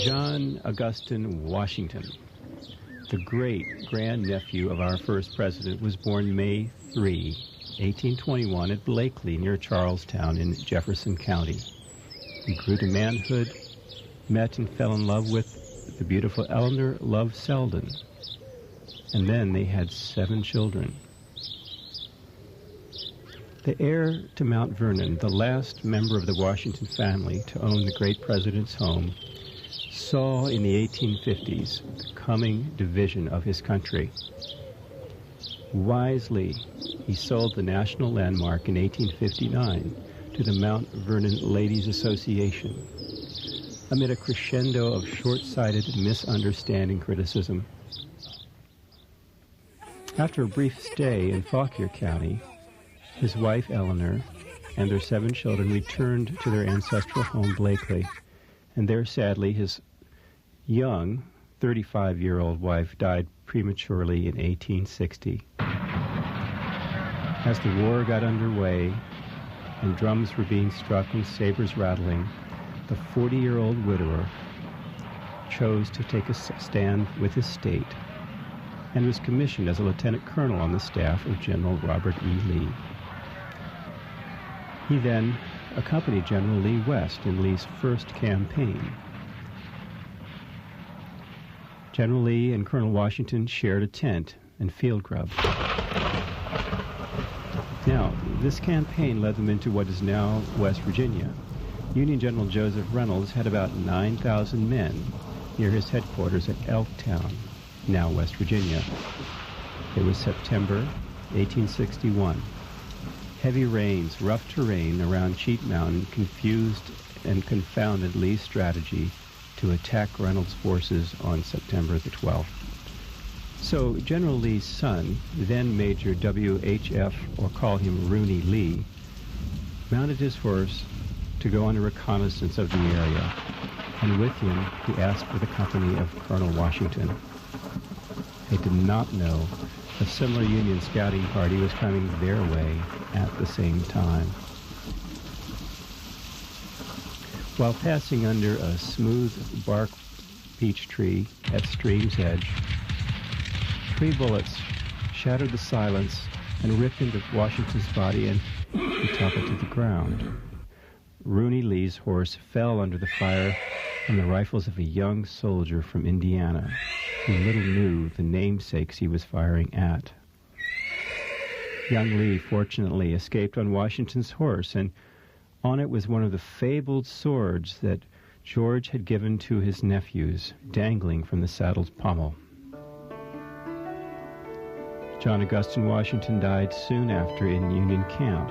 John Augustine Washington, the great-grandnephew of our first president, was born May 3, 1821 at Blakely near Charlestown in Jefferson County. He grew to manhood, met and fell in love with the beautiful Eleanor Love Selden, and then they had 7 children. The heir to Mount Vernon, the last member of the Washington family to own the great president's home, saw in the 1850s the coming division of his country. Wisely, he sold the national landmark in 1859 to the Mount Vernon Ladies Association amid a crescendo of short-sighted misunderstanding criticism. After a brief stay in Fauquier County, his wife Eleanor and their 7 children returned to their ancestral home, Blakely, and there, sadly, his young 35-year-old wife died prematurely in 1860. As the war got underway and drums were being struck and sabers rattling, the 40-year-old widower chose to take a stand with his state and was commissioned as a lieutenant colonel on the staff of General Robert E. Lee. He then accompanied General Lee west in Lee's first campaign. General Lee and Colonel Washington shared a tent and field grub. Now, this campaign led them into what is now West Virginia. Union General Joseph Reynolds had about 9,000 men near his headquarters at Elktown, now West Virginia. It was September 1861. Heavy rains, rough terrain around Cheat Mountain confused and confounded Lee's strategy to attack Reynolds' forces on September the 12th. So General Lee's son, then Major W.H.F., or call him Rooney Lee, mounted his horse to go on a reconnaissance of the area, and with him he asked for the company of Colonel Washington. They did not know a similar Union scouting party was coming their way at the same time. While passing under a smooth bark peach tree at stream's edge, 3 bullets shattered the silence and ripped into Washington's body, and he toppled to the ground. Rooney Lee's horse fell under the fire from the rifles of a young soldier from Indiana, who little knew the namesakes he was firing at. Young Lee fortunately escaped on Washington's horse, and on it was one of the fabled swords that George had given to his nephews, dangling from the saddle's pommel. John Augustine Washington died soon after in Union Camp.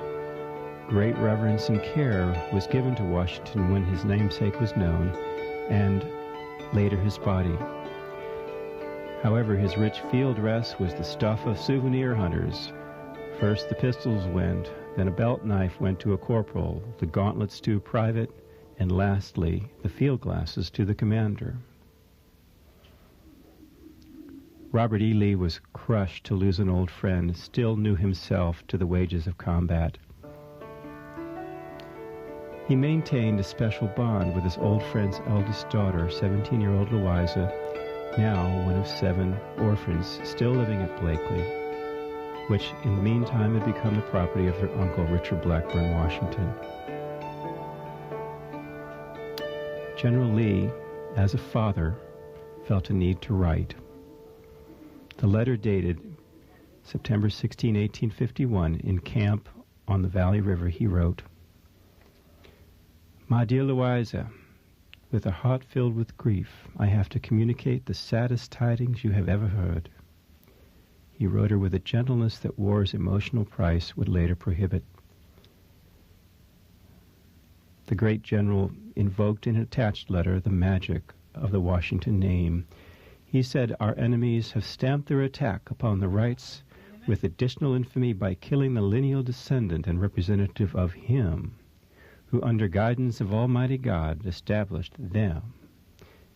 Great reverence and care was given to Washington when his namesake was known, and later his body. However, his rich field dress was the stuff of souvenir hunters. First the pistols went, then a belt knife went to a corporal, the gauntlets to a private, and lastly, the field glasses to the commander. Robert E. Lee was crushed to lose an old friend, still knew himself to the wages of combat. He maintained a special bond with his old friend's eldest daughter, 17-year-old Louisa, now one of 7 orphans still living at Blakely, which in the meantime had become the property of their uncle, Richard Blackburn Washington. General Lee, as a father, felt a need to write. The letter dated September 16, 1851, in camp on the Valley River, he wrote, "My dear Louisa, with a heart filled with grief, I have to communicate the saddest tidings you have ever heard." He wrote her with a gentleness that war's emotional price would later prohibit. The great general invoked in an attached letter the magic of the Washington name. He said, "Our enemies have stamped their attack upon the rights with additional infamy by killing the lineal descendant and representative of him who under guidance of Almighty God established them,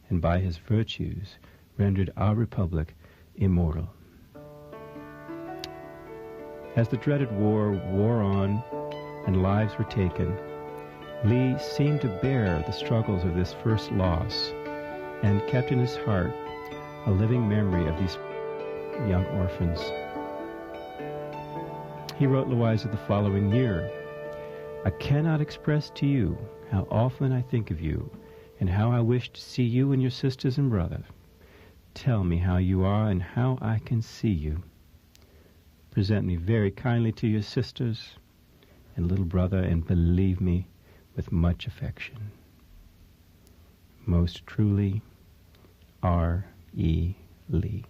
and by his virtues rendered our republic immortal." As the dreaded war wore on and lives were taken, Lee seemed to bear the struggles of this first loss and kept in his heart a living memory of these young orphans. He wrote Louisa the following year, "I cannot express to you how often I think of you, and how I wish to see you and your sisters and brother. Tell me how you are and how I can see you. Present me very kindly to your sisters and little brother, and believe me with much affection. Most truly, R. E. Lee."